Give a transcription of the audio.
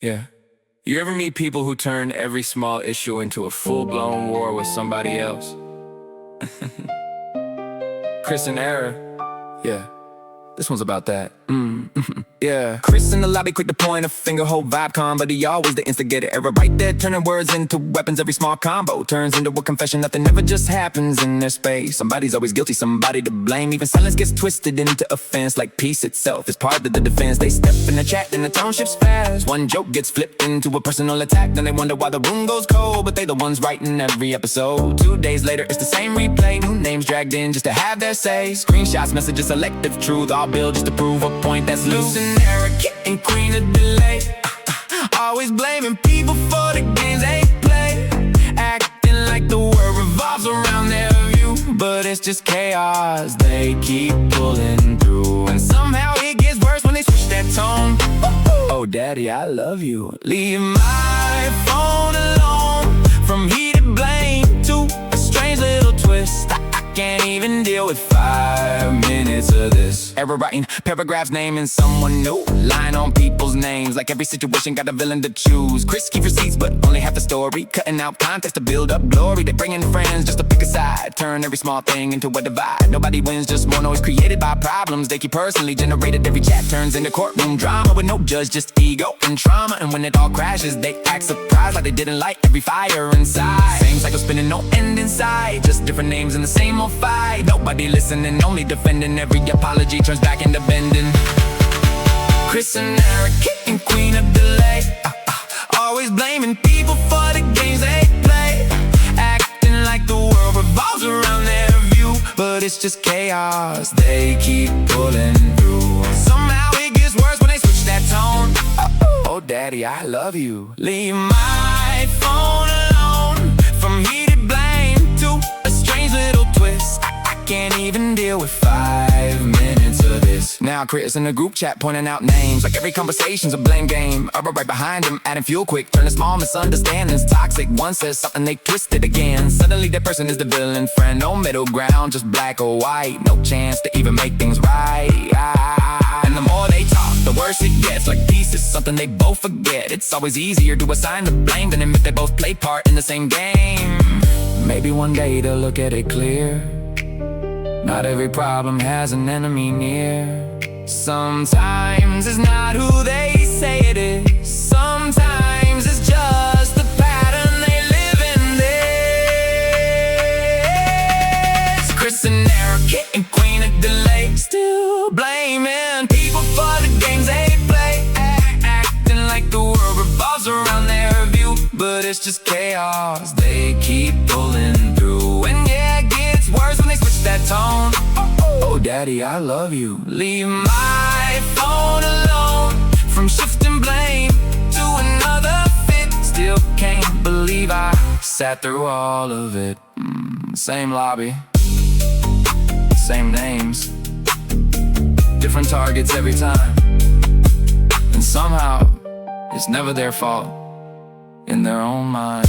Yeah. You ever meet people who turn every small issue into a full-blown war with somebody else? Chris and Era. Yeah. This one's about that. Yeah. Chris in the lobby, quick to point a finger, whole vibe calm, but he always the instigator. Era right there, turning words into weapons. Every small combo turns into a confession. Nothing ever just happens in their space. Somebody's always guilty, somebody to blame. Even silence gets twisted into offense, like peace itself is part of the defense. They step in the chat, then the tone shifts fast. One joke gets flipped into a personal attack. Then they wonder why the room goes cold, but they the ones writing every episode. 2 days later, it's the same replay. New names dragged in just to have their say. Screenshots, messages, selective truth, all built just to prove a point that's loose. And Era, and queen of delay. Always blaming people for the games they play. Acting like the world revolves around their view, but it's just chaos they keep pulling through. And somehow it gets worse when they switch that tone. Oh daddy, I love you. Leave my phone alone. From heated blame to a strange little twist. I can't even deal with 5 minutes of this. Era writing paragraphs naming someone new, lying on people's names like every situation got a villain to choose. Chris keep receipts but only half the story, cutting out context to build up glory. They bring in friends just to pick a side, turn every small thing into a divide. Nobody wins, just more noise created by problems they keep personally generated. Every chat turns into courtroom drama with no judge, just ego and trauma. And when it all crashes, they act surprised like they didn't light every fire inside. Same cycle spinning, no end in sight, just different names in the same old fight. Nobody listening, only defending. Every apology turns back into bending. Chris and Era, and queen of delay. Always blaming people for the games they play. Acting like the world revolves around their view, but it's just chaos they keep pulling through. Somehow it gets worse when they switch that tone. Oh daddy, I love you. Leave my phone alone. From heated blame to a strange little twist. I can't even deal with 5 minutes of this. Now Chris in the group chat pointing out names like every conversation's a blame game. Up right behind him, adding fuel quick, turning small misunderstandings toxic. One says something, they twist it again. Suddenly that person is the villain friend. No middle ground, just black or white. No chance to even make things right. And the more they talk, the worse it gets. Like peace is something they both forget. It's always easier to assign the blame than admit they both play part in the same game. Maybe one day they'll look at it clear. Not every problem has an enemy near. Sometimes it's not who they say it is. Sometimes it's just the pattern they live in this. Chris and Era, and queen of delay. Still blaming people for the games they play. Acting like the world revolves around their view, but it's just chaos they keep pulling through. And yeah, it gets worse when they switch that tone. Oh daddy, I love you. Leave my phone alone. From shifting blame to another fit. Still can't believe I sat through all of it. Same lobby, same names, different targets every time. And somehow it's never their fault in their own mind.